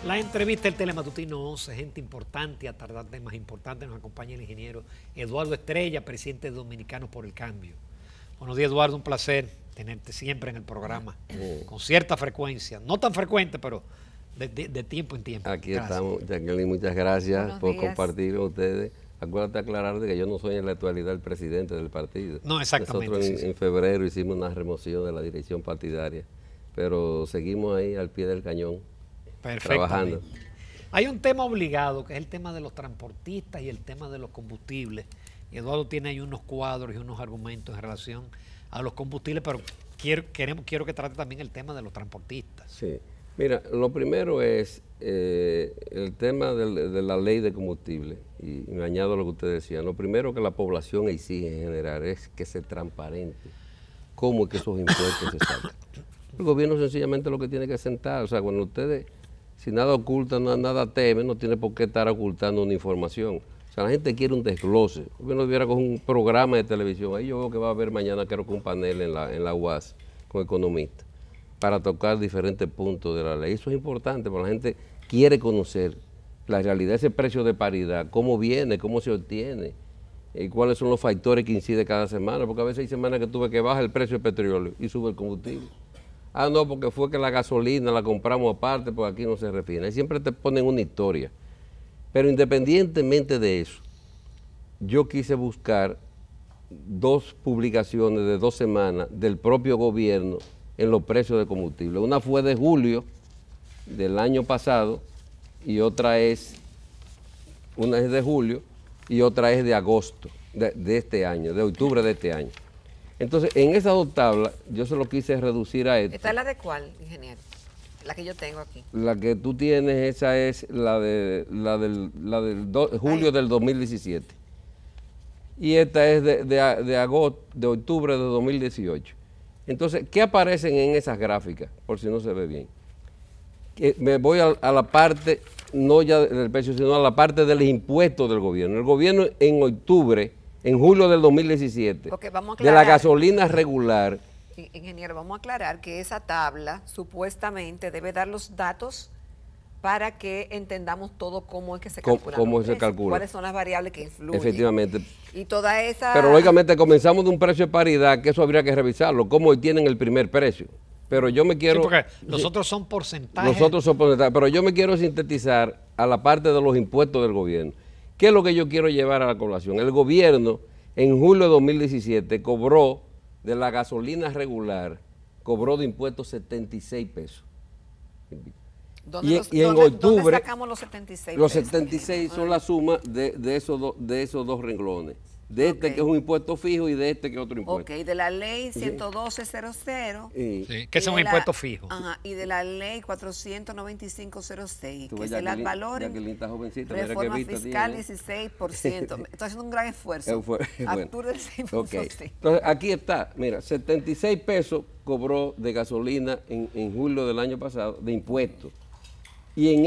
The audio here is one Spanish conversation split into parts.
La entrevista del Telematutino 11, gente importante, a tardar temas importantes, nos acompaña el ingeniero Eduardo Estrella, presidente de Dominicanos por el Cambio. Buenos días, Eduardo, un placer tenerte siempre en el programa, con cierta frecuencia, no tan frecuente, pero de tiempo en tiempo. Aquí estamos, Jacqueline, muchas gracias por compartir con ustedes. Acuérdate aclarar de que yo no soy en la actualidad el presidente del partido. No, exactamente. Nosotros en febrero hicimos una remoción de la dirección partidaria, pero seguimos ahí al pie del cañón, trabajando. Hay un tema obligado, que es el tema de los transportistas y el tema de los combustibles. Y Eduardo tiene ahí unos cuadros y unos argumentos en relación a los combustibles, pero quiero que trate también el tema de los transportistas. Sí. Mira, lo primero es el tema de la ley de combustible, y me añado a lo que usted decía. Lo primero que la población exige en general es que se transparente cómo es que esos impuestos se sacan. El gobierno sencillamente lo que tiene que sentar, o sea, cuando ustedes, si nada ocultan, nada temen, no tiene por qué estar ocultando una información. O sea, la gente quiere un desglose. El gobierno debiera con un programa de televisión. Ahí yo veo que va a haber mañana, creo que un panel en la UAS con economistas, para tocar diferentes puntos de la ley. Eso es importante, porque la gente quiere conocer la realidad, ese precio de paridad, cómo viene, cómo se obtiene, y cuáles son los factores que inciden cada semana, porque a veces hay semanas que tuve que bajar el precio del petróleo y sube el combustible. Ah, no, porque fue que la gasolina la compramos aparte, porque aquí no se refina. Y siempre te ponen una historia. Pero independientemente de eso, yo quise buscar dos publicaciones de 2 semanas del propio gobierno en los precios de combustible. Una fue de julio del año pasado y una es de julio y otra es de agosto de este año, de octubre de este año. Entonces, en esas dos tablas, yo se lo quise reducir a esto. ¿Esta es la de cuál, ingeniero? La que yo tengo aquí. La que tú tienes, esa es la del julio del 2017. Y esta es de octubre de 2018. Entonces, ¿qué aparecen en esas gráficas? Por si no se ve bien. Me voy a la parte, no ya del precio, sino a la parte del impuesto del gobierno. El gobierno en octubre, en julio del 2017, de la gasolina regular. Ingeniero, vamos a aclarar que esa tabla supuestamente debe dar los datos para que entendamos todo cómo es que se calcula. Cómo se calcula. Cuáles son las variables que influyen. Efectivamente. Y toda esa... Pero lógicamente comenzamos de un precio de paridad, que eso habría que revisarlo, cómo tienen el primer precio. Pero yo me quiero... Sí, porque los otros son porcentajes. Los otros son porcentajes, pero yo me quiero sintetizar a la parte de los impuestos del gobierno. ¿Qué es lo que yo quiero llevar a la población? El gobierno en julio de 2017 cobró de la gasolina regular, cobró de impuestos 76 pesos. ¿Dónde sacamos los 76 Los pesos? 76 son la suma de esos dos renglones. De este que es un impuesto fijo y de este que es otro impuesto. Ok, de la ley 112.00. Sí, que es un impuesto fijo. Ajá, y de la ley 495.06, que es el valores, reforma fiscal 16%. Estoy haciendo un gran esfuerzo. Arturo del 6%. Entonces, aquí está, mira, 76 pesos cobró de gasolina en julio del año pasado, de impuestos. Y en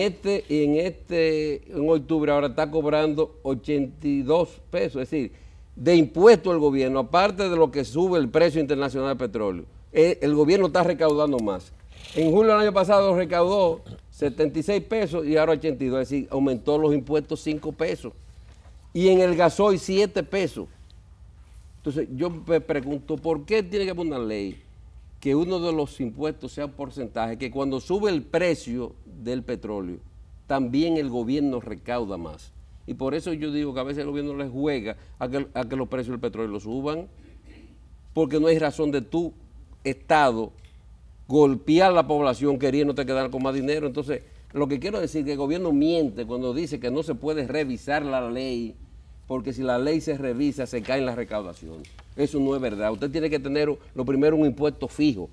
octubre ahora está cobrando 82 pesos, es decir, de impuesto el gobierno, aparte de lo que sube el precio internacional del petróleo, el gobierno está recaudando más. En julio del año pasado recaudó 76 pesos y ahora 82, es decir, aumentó los impuestos 5 pesos. Y en el gasoil 7 pesos. Entonces yo me pregunto, ¿por qué tiene que haber una ley que uno de los impuestos sea un porcentaje, que cuando sube el precio del petróleo, también el gobierno recauda más? Y por eso yo digo que a veces el gobierno le juega a que los precios del petróleo suban, porque no hay razón de tu Estado golpear a la población queriéndote quedar con más dinero. Entonces, lo que quiero decir es que el gobierno miente cuando dice que no se puede revisar la ley, porque si la ley se revisa, se cae en la recaudación. Eso no es verdad. Usted tiene que tener, lo primero, un impuesto fijo.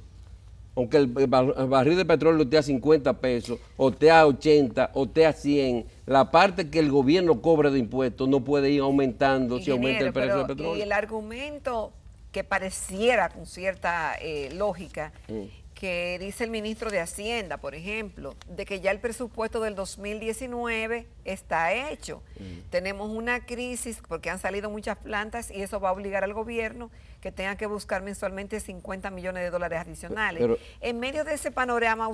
Aunque el barril de petróleo esté a 50 pesos, o esté a 80, o esté a 100, la parte que el gobierno cobre de impuestos no puede ir aumentando si aumenta el precio del petróleo. Y el argumento que pareciera con cierta lógica que dice el ministro de Hacienda, por ejemplo, de que ya el presupuesto del 2019 está hecho. Tenemos una crisis porque han salido muchas plantas y eso va a obligar al gobierno que tenga que buscar mensualmente 50 millones de dólares adicionales. Pero, en medio de ese panorama,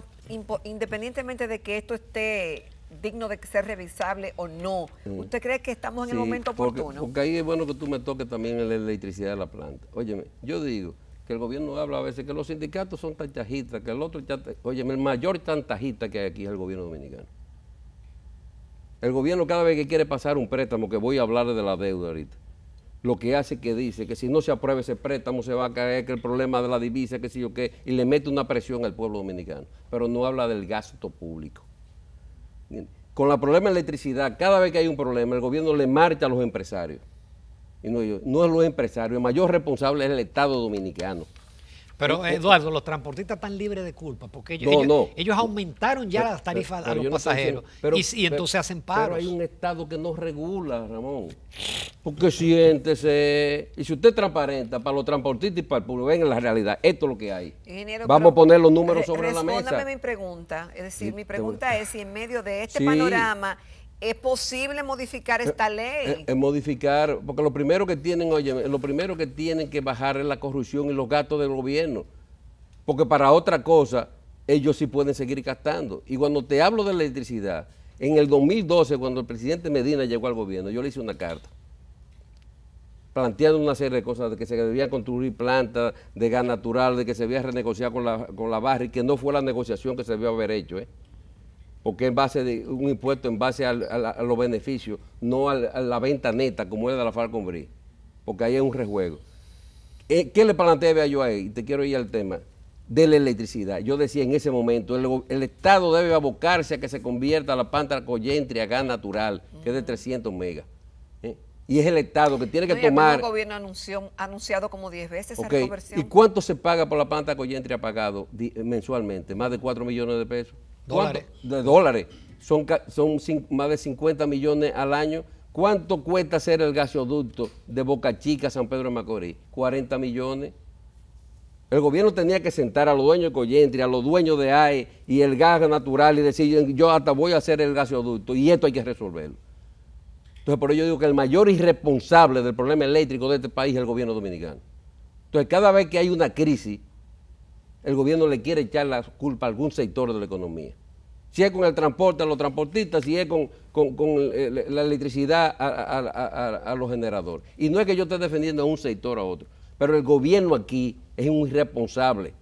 independientemente de que esto esté digno de ser revisable o no, ¿usted cree que estamos en el momento oportuno? Porque ahí es bueno que tú me toques también en la electricidad de la planta. Óyeme, yo digo que el gobierno habla a veces que los sindicatos son chantajistas, que el otro óyeme, el mayor chantajista que hay aquí es el gobierno dominicano. El gobierno cada vez que quiere pasar un préstamo, que voy a hablar de la deuda ahorita, lo que hace que dice que si no se aprueba ese préstamo se va a caer, que el problema de la divisa, que sí o qué, y le mete una presión al pueblo dominicano, pero no habla del gasto público. Con el problema de electricidad, cada vez que hay un problema, el gobierno le marcha a los empresarios. Y no es los empresarios, el mayor responsable es el Estado dominicano. Pero Eduardo, los transportistas están libres de culpa, porque ellos aumentaron ya las tarifas a los pasajeros y entonces hacen paros. Pero hay un Estado que no regula, Ramón. Porque siéntese, y si usted es transparente para los transportistas y para el público, ven en la realidad, esto es lo que hay. Ingeniero, vamos a poner los números sobre la mesa. Respóndame mi pregunta, es decir, mi pregunta es si en medio de este panorama ¿es posible modificar esta ley? Modificar, porque lo primero que tienen, oye, lo primero que tienen que bajar es la corrupción y los gastos del gobierno. Porque para otra cosa, ellos sí pueden seguir gastando. Y cuando te hablo de la electricidad, en el 2012, cuando el presidente Medina llegó al gobierno, yo le hice una carta planteando una serie de cosas, de que se debían construir plantas de gas natural, de que se debía renegociar con la barra, y que no fue la negociación que se debió haber hecho, porque en base de un impuesto en base a los beneficios, no a la venta neta como es de la Falconbridge, porque ahí es un rejuego. ¿Qué le planteaba yo ahí? Te quiero ir al tema de la electricidad. Yo decía en ese momento, el Estado debe abocarse a que se convierta la planta Coyentri a gas natural, que es de 300 megas. Y es el Estado que tiene que tomar... El gobierno ha anunciado como 10 veces esa reconversión. ¿Y cuánto se paga por la planta Coyentri apagado mensualmente? ¿Más de 4 millones de pesos? ¿Dólares? De dólares. Son más de 50 millones al año. ¿Cuánto cuesta hacer el gasoducto de Boca Chica a San Pedro de Macorís? 40 millones. El gobierno tenía que sentar a los dueños de Coyentri, a los dueños de AE y el gas natural y decir, yo hasta voy a hacer el gasoducto y esto hay que resolverlo. Entonces, por ello digo que el mayor irresponsable del problema eléctrico de este país es el gobierno dominicano. Entonces, cada vez que hay una crisis, el gobierno le quiere echar la culpa a algún sector de la economía. Si es con el transporte a los transportistas, si es con la electricidad a los generadores. Y no es que yo esté defendiendo a un sector a otro, pero el gobierno aquí es un irresponsable,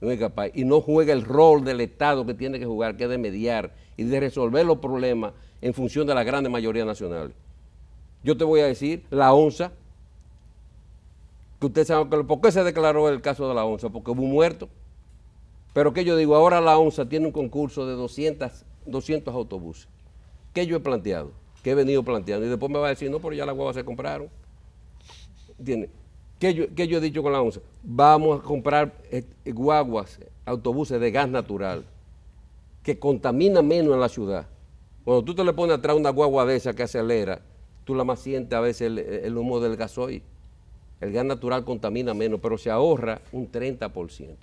no es capaz, y no juega el rol del Estado que tiene que jugar, que es de mediar y de resolver los problemas en función de la grande mayoría nacional. Yo te voy a decir, la ONSA, que ustedes saben, ¿por qué se declaró el caso de la ONSA? Porque hubo un muerto. Pero que yo digo, ahora la ONSA tiene un concurso de 200 autobuses. ¿Qué yo he planteado? ¿Qué he venido planteando? Y después me va a decir, no, pero ya las guaguas se compraron. ¿Entiendes? ¿Qué yo he dicho con la ONSA? Vamos a comprar guaguas, autobuses de gas natural, que contaminan menos en la ciudad. Cuando tú te le pones atrás una guagua de esa que acelera, tú la más sientes a veces el humo del gasoil. El gas natural contamina menos, pero se ahorra un 30%.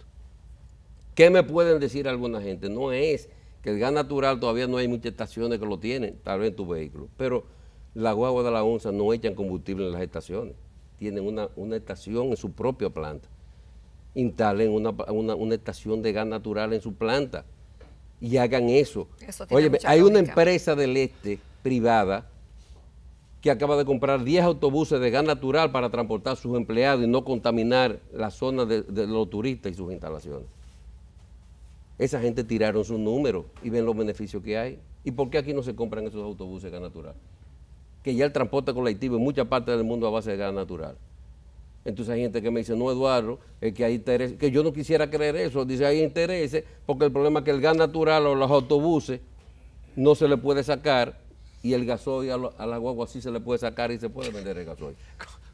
¿Qué me pueden decir alguna gente? No es que el gas natural todavía no hay muchas estaciones que lo tienen, tal vez en tu vehículo, pero las guaguas de la ONSA no echan combustible en las estaciones. Tienen una estación en su propia planta. Instalen una estación de gas natural en su planta y hagan eso. Oye, hay una empresa del este privada que acaba de comprar 10 autobuses de gas natural para transportar a sus empleados y no contaminar la zona de los turistas y sus instalaciones. Esa gente tiraron sus números y ven los beneficios que hay. ¿Y por qué aquí no se compran esos autobuses de gas natural? Que ya el transporte colectivo en muchas partes del mundo a base de gas natural. Entonces hay gente que me dice, no, Eduardo, es que hay interés, que yo no quisiera creer eso. Dice, hay intereses, porque el problema es que el gas natural o los autobuses no se le puede sacar y el gasoil a la guagua sí se le puede sacar y se puede vender el gasoil.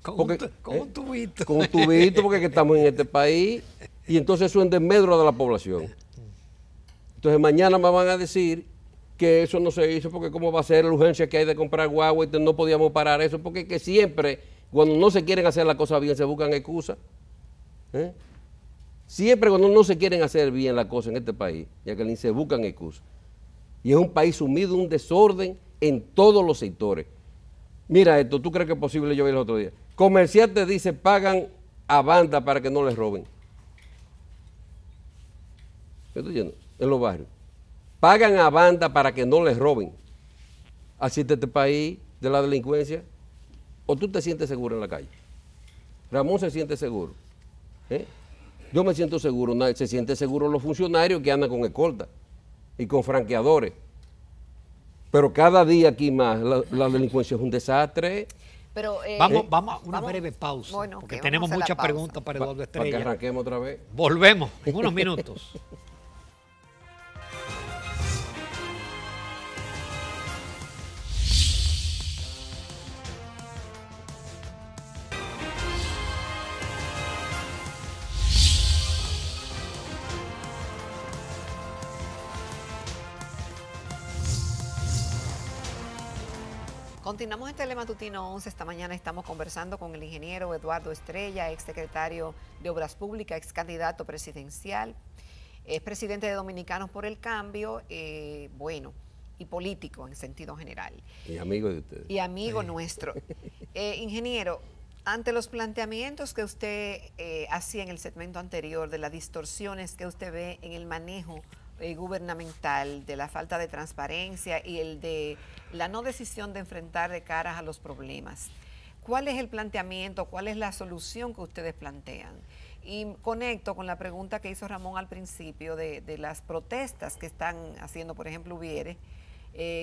Con un tubito. Con un tubito, porque estamos en este país y entonces eso es en desmedro de la población. Entonces mañana me van a decir que eso no se hizo porque cómo va a ser la urgencia que hay de comprar guagua y no podíamos parar eso, porque que siempre, cuando no se quieren hacer las cosas bien, se buscan excusas. Siempre cuando no se quieren hacer bien las cosas en este país, Jacqueline, se buscan excusas. Y es un país sumido en un desorden en todos los sectores. Mira esto, ¿tú crees que es posible? Yo vi el otro día. Comerciantes dice pagan a banda para que no les roben. ¿Qué estoy diciendo? En los barrios. Pagan a banda para que no les roben. Así está este país de la delincuencia. ¿O tú te sientes seguro en la calle? Ramón se siente seguro. Yo me siento seguro. Se siente seguro los funcionarios que andan con escolta y con franqueadores. Pero cada día aquí más la delincuencia es un desastre. Pero, vamos a una breve pausa, bueno, porque okay, tenemos muchas preguntas para Eduardo Estrella. Para que arranquemos otra vez. Volvemos en unos minutos. Continuamos en Telematutino 11. Esta mañana estamos conversando con el ingeniero Eduardo Estrella, exsecretario de Obras Públicas, ex candidato presidencial, es presidente de Dominicanos por el Cambio, bueno, y político en sentido general. Y amigo de ustedes. Y amigo nuestro. Ingeniero, ante los planteamientos que usted hacía en el segmento anterior de las distorsiones que usted ve en el manejo gubernamental, de la falta de transparencia y el de la no decisión de enfrentar de caras a los problemas, ¿cuál es el planteamiento, cuál es la solución que ustedes plantean? Y conecto con la pregunta que hizo Ramón al principio de las protestas que están haciendo, por ejemplo, Ubiere,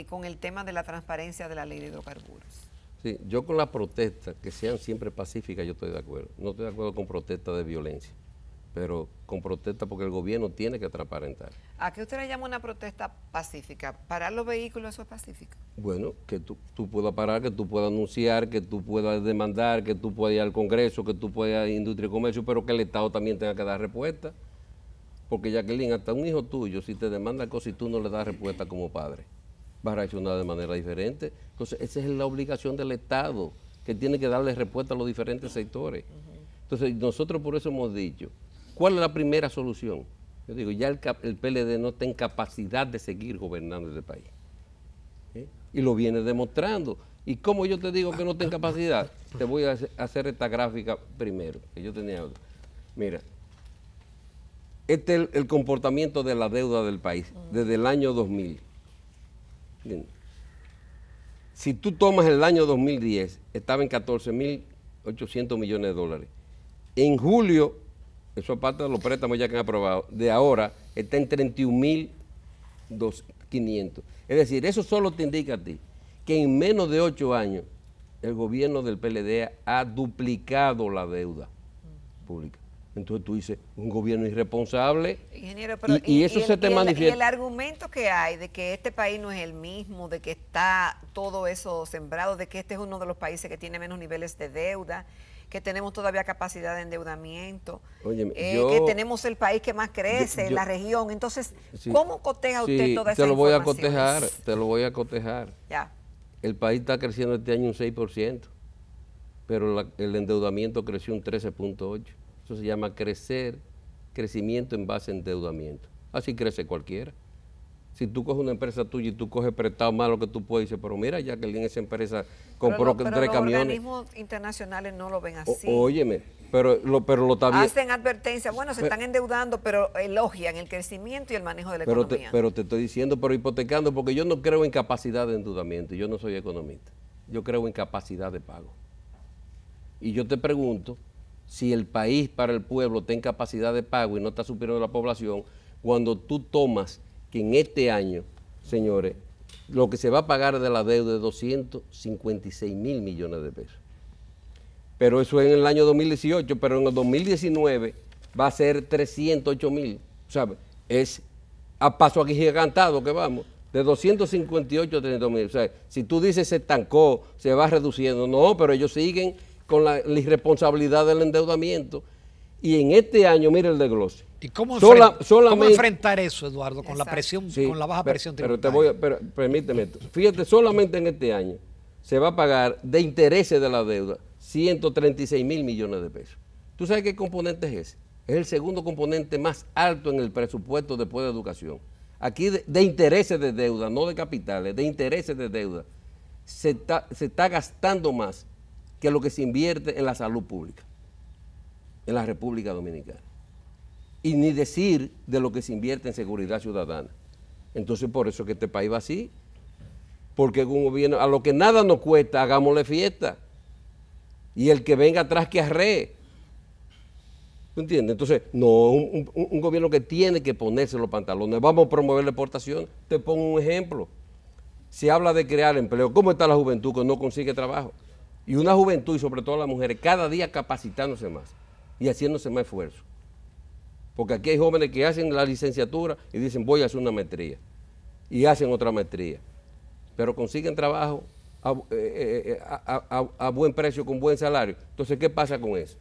con el tema de la transparencia de la ley de hidrocarburos. Sí, yo con las protestas, que sean siempre pacíficas, yo estoy de acuerdo. No estoy de acuerdo con protestas de violencia, pero con protesta porque el gobierno tiene que transparentar. ¿A qué usted le llama una protesta pacífica? ¿Parar los vehículos, eso es pacífico? Bueno, que tú puedas parar, que tú puedas anunciar, que tú puedas demandar, que tú puedas ir al Congreso, que tú puedas ir a Industria y Comercio, pero que el Estado también tenga que dar respuesta. Porque, Jacqueline, hasta un hijo tuyo, si te demanda cosas y tú no le das respuesta como padre, va a reaccionar de manera diferente. Entonces, esa es la obligación del Estado, que tiene que darle respuesta a los diferentes sectores. Entonces, nosotros por eso hemos dicho, ¿cuál es la primera solución? Yo digo, ya el PLD no está en capacidad de seguir gobernando este país. Y lo viene demostrando. ¿Y cómo yo te digo que no está en capacidad? Te voy a hacer esta gráfica primero, que yo tenía otra. Mira, este es el comportamiento de la deuda del país desde el año 2000. Bien. Si tú tomas el año 2010, estaba en 14.800 millones de dólares. En julio, eso aparte de los préstamos ya que han aprobado, de ahora está en 31.500. Es decir, eso solo te indica a ti que en menos de 8 años el gobierno del PLD ha duplicado la deuda pública. Entonces tú dices, un gobierno irresponsable. Ingeniero, pero y eso se te manifiesta. Y el argumento que hay de que este país no es el mismo, de que está todo eso sembrado, de que este es uno de los países que tiene menos niveles de deuda, que tenemos todavía capacidad de endeudamiento, Óyeme, que tenemos el país que más crece en la región. Entonces, sí, ¿cómo coteja usted toda esa te lo voy información? te lo voy a cotejar. Ya. El país está creciendo este año un 6%, pero el endeudamiento creció un 13.8%. Eso se llama crecimiento en base a endeudamiento. Así crece cualquiera. Si tú coges una empresa tuya y tú coges prestado más lo que tú puedes, dices, pero mira, Jacqueline, esa empresa compró 3 camiones. Los organismos internacionales no lo ven así. Óyeme, pero lo está bien. Hacen advertencias, bueno, se están endeudando, pero elogian el crecimiento y el manejo de la economía. Pero te estoy diciendo, pero hipotecando, porque yo no creo en capacidad de endeudamiento, yo no soy economista. Yo creo en capacidad de pago. Y yo te pregunto, si el país para el pueblo está en capacidad de pago y no está superando la población, cuando tú tomas que en este año, señores, lo que se va a pagar de la deuda es 256.000 millones de pesos. Pero eso es en el año 2018, pero en el 2019 va a ser 308.000. ¿Sabes? Es a paso aquí gigantado que vamos, de 258 a 300.000. O sea, si tú dices se estancó, se va reduciendo, no, pero ellos siguen con la irresponsabilidad del endeudamiento. Y en este año, mira el desglose. ¿Y cómo enfrentar eso, Eduardo, con la presión, con la baja presión tributaria? Pero permíteme esto. Fíjate, solamente en este año se va a pagar de intereses de la deuda 136.000 millones de pesos. ¿Tú sabes qué componente es ese? Es el segundo componente más alto en el presupuesto después de educación. Aquí de intereses de deuda, no de capitales, de intereses de deuda, se está gastando más que lo que se invierte en la salud pública, en la República Dominicana. Y ni decir de lo que se invierte en seguridad ciudadana. Entonces, por eso es que este país va así. Porque un gobierno, a lo que nada nos cuesta, hagámosle fiesta. Y el que venga atrás que arree. ¿Tú entiendes? Entonces, no, un gobierno que tiene que ponerse los pantalones. Vamos a promover la exportación. Te pongo un ejemplo. Se habla de crear empleo. ¿Cómo está la juventud que no consigue trabajo? Y una juventud, y sobre todo las mujeres, cada día capacitándose más y haciéndose más esfuerzo. Porque aquí hay jóvenes que hacen la licenciatura y dicen, voy a hacer una maestría. Y hacen otra maestría. Pero consiguen trabajo a buen precio, con buen salario. Entonces, ¿qué pasa con eso?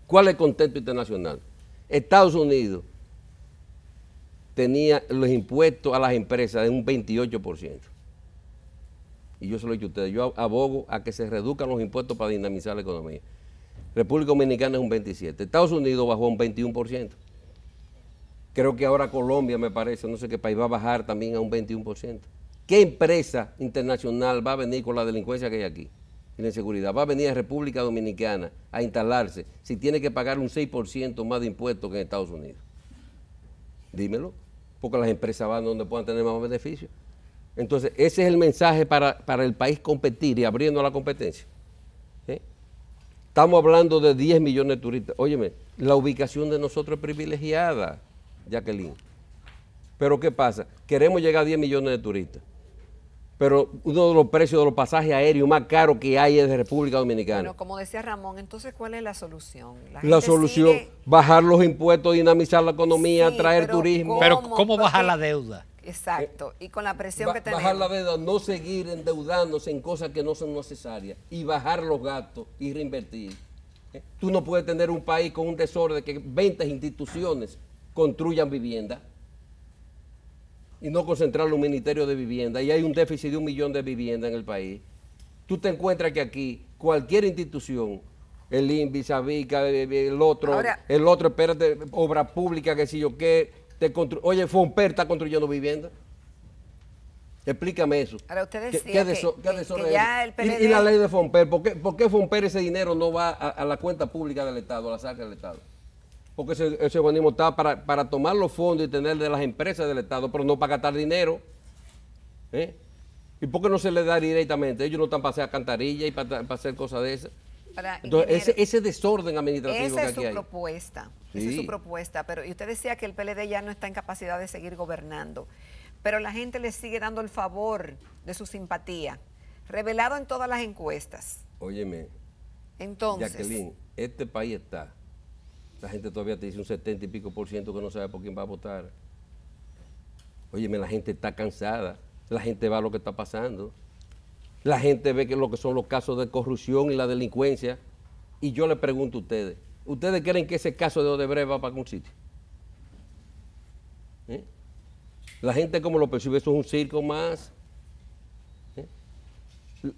¿Cuál es el contexto internacional? Estados Unidos tenía los impuestos a las empresas en un 28%. Y yo se lo he dicho a ustedes, yo abogo a que se reduzcan los impuestos para dinamizar la economía. República Dominicana es un 27%. Estados Unidos bajó un 21%. Creo que ahora Colombia, me parece, no sé qué país, va a bajar también a un 21%. ¿Qué empresa internacional va a venir con la delincuencia que hay aquí y la inseguridad? Va a venir a República Dominicana a instalarse si tiene que pagar un 6% más de impuestos que en Estados Unidos. Dímelo, porque las empresas van donde puedan tener más beneficios. Entonces, ese es el mensaje para el país competir y abriendo la competencia. ¿Sí? Estamos hablando de 10 millones de turistas. Óyeme, la ubicación de nosotros es privilegiada, Jacqueline. Pero ¿qué pasa? Queremos llegar a 10 millones de turistas. Pero uno de los precios de los pasajes aéreos más caros que hay es de República Dominicana. Bueno, como decía Ramón, entonces, ¿cuál es la solución? La solución, bajar los impuestos, dinamizar la economía, traer turismo. Pero ¿cómo bajar la deuda? Exacto, y con la presión que tenemos. Bajar la deuda, no seguir endeudándose en cosas que no son necesarias y bajar los gastos y reinvertir. Tú no puedes tener un país con un desorden de que 20 instituciones construyan vivienda y no concentrar un ministerio de vivienda, y hay un déficit de 1 millón de viviendas en el país. Tú te encuentras que aquí cualquier institución, el INVI, Sabica, el otro, espérate, obra pública, que si yo qué, oye, Fonper está construyendo vivienda. Explícame eso. Ahora usted decía que ya el PLD... y la ley de Fonper, ¿por qué Fonper ese dinero no va a la cuenta pública del Estado, a la saca del Estado? Porque ese organismo está para tomar los fondos y tener de las empresas del Estado, pero no para gastar dinero. ¿Y por qué no se le da directamente? Ellos no están para hacer alcantarillas y para hacer cosas de esas. Entonces, ese desorden administrativo que aquí hay. Esa es su propuesta, pero y usted decía que el PLD ya no está en capacidad de seguir gobernando, pero la gente le sigue dando el favor de su simpatía, revelado en todas las encuestas. Óyeme, entonces, Jacqueline, este país está... La gente todavía te dice un 70 y pico % que no sabe por quién va a votar. Óyeme, la gente está cansada. La gente va a lo que está pasando. La gente ve que lo que son los casos de corrupción y la delincuencia. Y yo le pregunto a ustedes, ¿ustedes creen que ese caso de Odebrecht va para algún sitio? La gente como lo percibe, eso es un circo más.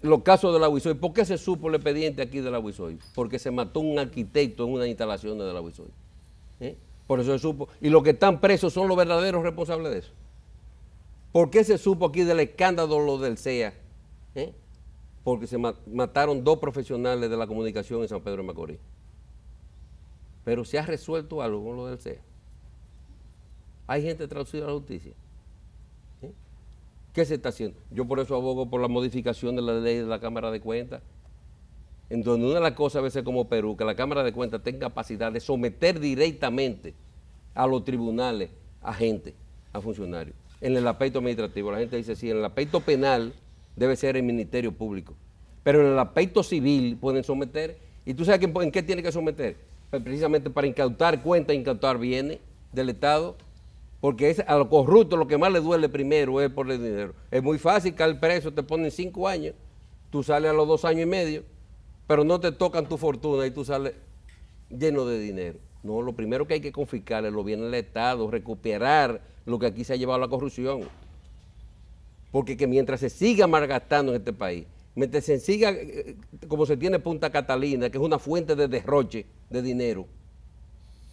Los casos de la UISOI, ¿por qué se supo el expediente aquí de la UISOI? Porque se mató un arquitecto en una instalación de la UISOI. Por eso se supo. Y los que están presos son los verdaderos responsables de eso. ¿Por qué se supo aquí del escándalo lo del CEA? Porque se mataron 2 profesionales de la comunicación en San Pedro de Macorís. Pero se ha resuelto algo con lo del CEA. Hay gente traducida a la justicia. ¿Qué se está haciendo? Yo por eso abogo por la modificación de la ley de la Cámara de Cuentas, en donde una de las cosas a veces como Perú, que la Cámara de Cuentas tenga capacidad de someter directamente a los tribunales a gente, a funcionarios. En el aspecto administrativo, la gente dice, sí, en el aspecto penal debe ser el Ministerio Público, pero en el aspecto civil pueden someter, y tú sabes en qué tiene que someter, pues precisamente para incautar cuentas, incautar bienes del Estado. Porque a los corruptos lo que más le duele primero es por el dinero. Es muy fácil caer preso, te ponen 5 años, tú sales a los 2 años y medio, pero no te tocan tu fortuna y tú sales lleno de dinero. No, lo primero que hay que confiscar es los bienes del Estado, recuperar lo que aquí se ha llevado la corrupción. Porque que mientras se siga malgastando en este país, mientras se siga, como se tiene Punta Catalina, que es una fuente de derroche de dinero,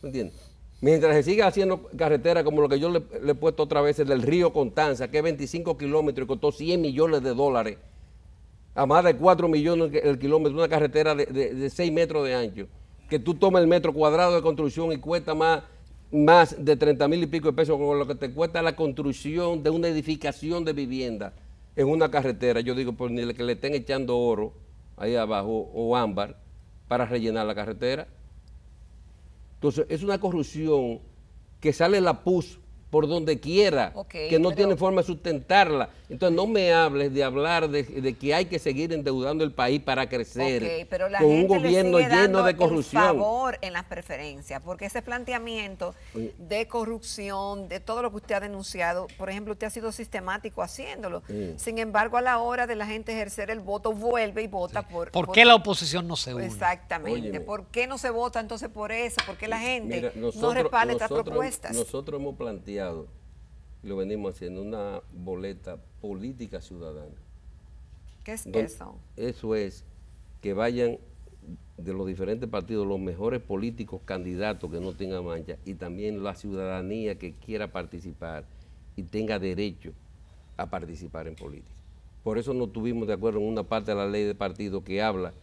¿Me entiendes? Mientras se siga haciendo carretera como lo que yo le he puesto otra vez, el del río Constanza, que es 25 kilómetros y costó 100 millones de dólares, a más de 4 millones el kilómetro, una carretera de 6 metros de ancho, que tú tomas el metro cuadrado de construcción y cuesta más de 30,000 y pico de pesos, con lo que te cuesta la construcción de una edificación de vivienda en una carretera. Yo digo, pues ni que le estén echando oro ahí abajo o ámbar para rellenar la carretera. Entonces, es una corrupción que sale la pus por donde quiera, que no tiene forma de sustentarla. Entonces, no me hables de hablar de que hay que seguir endeudando el país para crecer, pero la con gente un gobierno le sigue lleno dando de corrupción. el favor en las preferencias, porque ese planteamiento de corrupción, de todo lo que usted ha denunciado, por ejemplo, usted ha sido sistemático haciéndolo. Sin embargo, a la hora de la gente ejercer el voto, vuelve y vota ¿Por qué la oposición no se une? Exactamente. Óyeme. ¿Por qué no se vota entonces por eso? ¿Por qué la gente Mira, no respalda estas propuestas? Nosotros hemos planteado, y lo venimos haciendo, una boleta política ciudadana. ¿Qué es eso? Eso es que vayan de los diferentes partidos los mejores políticos candidatos que no tengan mancha, y también la ciudadanía que quiera participar y tenga derecho a participar en política. Por eso no estuvimos de acuerdo en una parte de la ley de partido que habla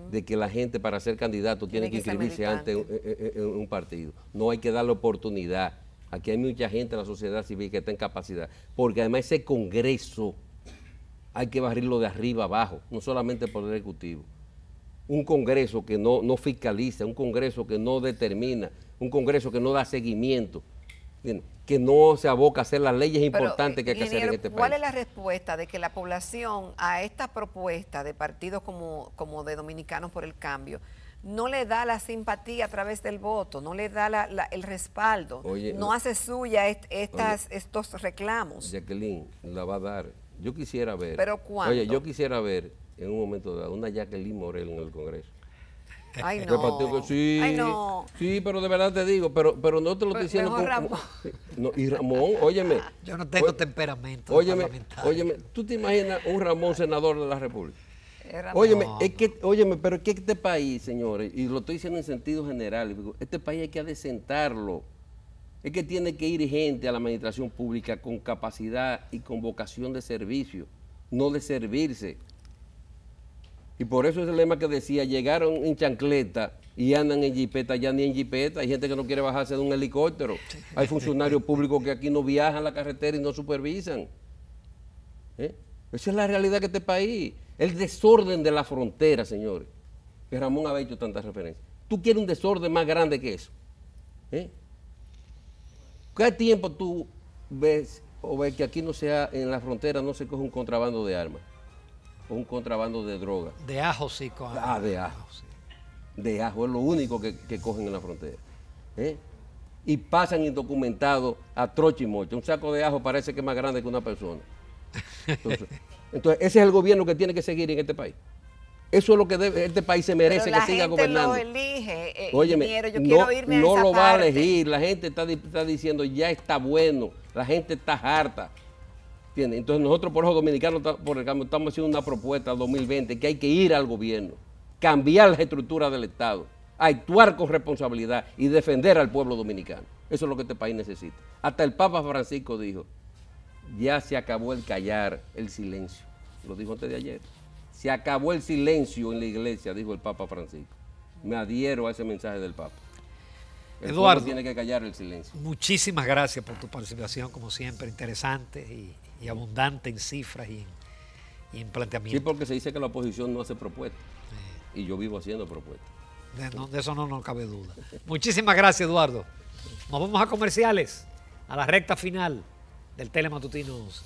de que la gente para ser candidato tiene que inscribirse antes en un partido. No hay que darle oportunidad. Aquí hay mucha gente en la sociedad civil que está en capacidad, porque además ese Congreso hay que barrirlo de arriba abajo, no solamente por el Ejecutivo. Un Congreso que no fiscaliza, un Congreso que no determina, un Congreso que no da seguimiento, que no se aboca a hacer las leyes importantes que hay que hacer en este país. ¿Cuál es la respuesta de que la población a esta propuesta de partidos como de Dominicanos por el Cambio no le da la simpatía a través del voto, no le da el respaldo, no hace suya estos reclamos? Jacqueline la va a dar. Yo quisiera ver. ¿Pero cuándo? Oye, yo quisiera ver en un momento dado una Jacqueline Morel en el Congreso. Ay, no. Sí, ay, no. Sí, pero de verdad te digo, pero no te lo estoy diciendo. Mejor Ramón. No, y Ramón, óyeme. Yo no tengo temperamento parlamentario. Óyeme, ¿tú te imaginas un Ramón senador de la República? Ramón. Óyeme, pero es que este país, señores, y lo estoy diciendo en sentido general, este país hay que adecentarlo. Es que tiene que ir gente a la administración pública con capacidad y con vocación de servicio, no de servirse. Y por eso es el lema que decía, llegaron en chancleta y andan en jipeta, ya ni en jipeta. Hay gente que no quiere bajarse de un helicóptero. Hay funcionarios públicos que aquí no viajan la carretera y no supervisan. Esa es la realidad de este país. El desorden de la frontera, señores. Que Ramón había hecho tantas referencias. ¿Tú quieres un desorden más grande que eso? ¿Qué tiempo tú ves que aquí no sea, en la frontera no se coge un contrabando de armas? O un contrabando de droga. De ajo sí. De ajo. Sí. De ajo es lo único que cogen en la frontera. Y pasan indocumentados a troche y mocha. Un saco de ajo parece que es más grande que una persona. Entonces ese es el gobierno que tiene que seguir en este país. Eso es lo que este país se merece, que siga gobernando. Pero la gente lo elige, Óyeme, ingeniero, yo quiero irme a esa no lo va a parte. elegir. La gente está diciendo, ya está bueno. La gente está harta. ¿Entiendes? Entonces nosotros por los dominicanos por el cambio estamos haciendo una propuesta 2020 que hay que ir al gobierno, cambiar las estructuras del Estado, actuar con responsabilidad y defender al pueblo dominicano. Eso es lo que este país necesita. Hasta el Papa Francisco dijo, ya se acabó el callar, el silencio. Lo dijo antes de ayer. Se acabó el silencio en la iglesia, dijo el Papa Francisco. Me adhiero a ese mensaje del Papa. El pueblo tiene que callar el silencio. Muchísimas gracias por tu participación, como siempre, interesante y abundante en cifras y en planteamientos. Sí, porque se dice que la oposición no hace propuestas. Y yo vivo haciendo propuestas. De eso no cabe duda. Muchísimas gracias, Eduardo. Nos vamos a comerciales, a la recta final del Telematutino 11.